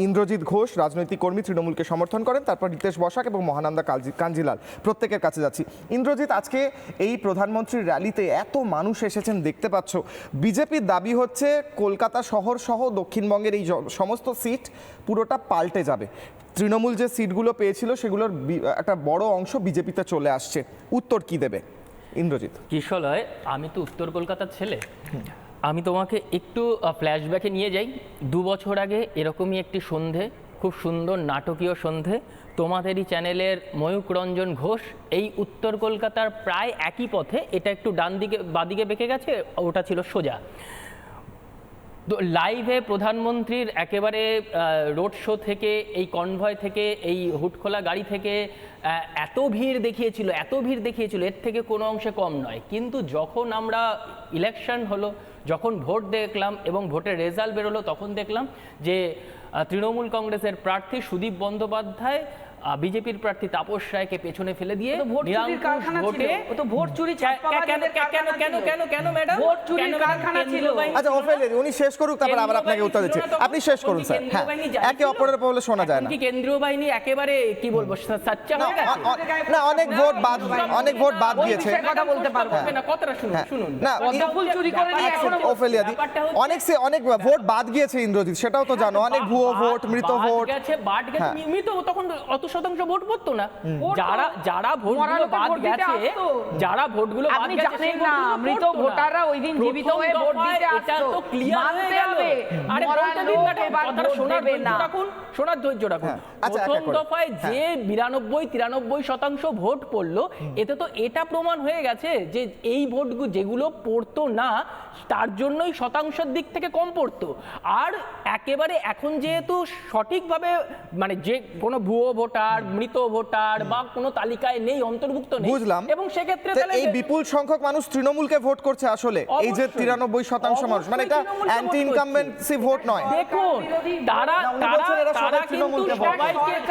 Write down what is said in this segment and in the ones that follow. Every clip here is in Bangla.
ইন্দ্রজিৎ ঘোষ রাজনৈতিক কর্মী, তৃণমূলকে সমর্থন করেন। তারপর রিতেশ বসাক এবং মহানন্দা কাঞ্জিলাল, প্রত্যেকের কাছে যাচ্ছি। ইন্দ্রজিৎ, আজকে এই প্রধানমন্ত্রীর র্যালিতে এত মানুষ এসেছেন দেখতে পাচ্ছ। বিজেপির দাবি হচ্ছে কলকাতা শহর সহ দক্ষিণবঙ্গের এই সমস্ত সিট পুরোটা পাল্টে যাবে। তৃণমূল যে সিটগুলো পেয়েছিল সেগুলোর একটা বড় অংশ বিজেপিতে চলে আসছে। উত্তর কি দেবে ইন্দ্রজিৎ? কিশলয়, আমি তো উত্তর কলকাতার ছেলে। আমি তোমাকে একটু ফ্ল্যাশব্যাকে নিয়ে যাই। 2 বছর আগে এরকমই একটি সন্ধে, খুব সুন্দর নাটকীয় সন্ধে, তোমাদেরই চ্যানেলের ময়ূক রঞ্জন ঘোষ এই উত্তর কলকাতার প্রায় একই পথে, এটা একটু ডান দিকে বাদিকে বেঁকে গেছে, ওটা ছিল সোজা। তো লাইভে প্রধানমন্ত্রীর একেবারে রোড শো থেকে, এই কনভয় থেকে, এই হুটখোলা গাড়ি থেকে এত ভিড় দেখিয়েছিল, এর থেকে কোনো অংশে কম নয়। কিন্তু যখন আমরা ইলেকশন হলো, যখন ভোট দেখলাম এবং ভোটের রেজাল্ট বেরোলো, তখন দেখলাম যে তৃণমূল কংগ্রেসের প্রার্থী সুদীপ বন্দ্যোপাধ্যায় বিজেপির প্রার্থী তাপস রায়কে পেছনে ফেলে দিয়ে উনি শেষ করুক, তারপর আবার আপনাকে উত্তর দিচ্ছি। আপনি শেষ করুন স্যার। হ্যাঁ, একে অপরের বলে শোনা যায় না। কেন্দ্রীয় বাহিনী একেবারে কি বলবো, সাচ্চা হয়ে গেছে না, অনেক ভোট বাদ গিয়েছে। কথা বলতে পারবো না, কথাটা শুনুন না, অনেক ভোট বাদ গিয়েছে ইন্দ্রজিৎ, সেটাও তো জানো। অনেক ভুয়ো ভোট, মৃত ভোট মৃত, তখন অত শতাংশ ভোট পড়তো না। যারা ভোটগুলো বাদ গেছে, আপনি জানেন না মৃত ভোটাররা ওই দিন জীবিত হয়ে ভোট দিতে আসতো। মানতে হবে, আরে বলতে দিন না, কথাটা শোনার ধৈর্য রাখুন। প্রথম দফায় যে 92-93% ভোট পড়লো, এতে তো এটা প্রমাণ হয়ে গেছে যে এই ভোটগুলো যেগুলো পড়তো না, তার জন্যই শতাংশের দিক থেকে কম পড়তো। আর একেবারে এখন যেহেতু সঠিকভাবে মানে যে কোনো ভুয়ো ভোটার, মৃত ভোটার বা কোনো তালিকায় নেই, অন্তর্ভুক্ত নেই, বুঝলাম। এবং সেক্ষেত্রে এই বিপুল সংখ্যক মানুষ তৃণমূলকে ভোট করছে আসলে। এই যে 93% মানুষ, মানে এটা অ্যান্টি ইনকামবেন্সি ভোট নয়। দেখুন, তারা কিন্তু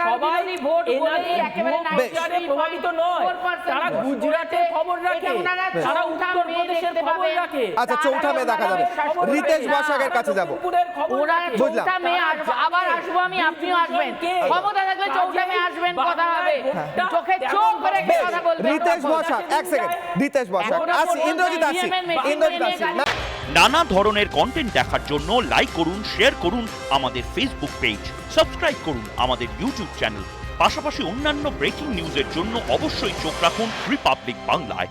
সবাই ভোট বলে একেবারে প্রভাবিত নয়। তারা গুজরাটে খবর রাখে, তারা উত্তরপ্রদেশের খবর রাখে। আচ্ছা, 4 মে দেখা যাবে। রিতেশ বসাকের কাছে যাব। ওরা 4 মে আবার আসবো আমি, আপনিও আসবেন। ক্ষমতা থাকলে 4 মে আসবেন, কথা হবে। চোখে চোখ করে কথা বলবেন। রিতেশ বসাক, এক সেকেন্ড। রিতেশ বসাক আসি, ইন্দ্রজিৎ আসি। নানা ধরনের কন্টেন্ট দেখার জন্য লাইক করুন, শেয়ার করুন আমাদের ফেসবুক পেজ, সাবস্ক্রাইব করুন আমাদের ইউটিউব চ্যানেল। পাশাপাশি অন্যান্য ব্রেকিং নিউজের জন্য অবশ্যই চোখ রাখুন রিপাবলিক বাংলায়।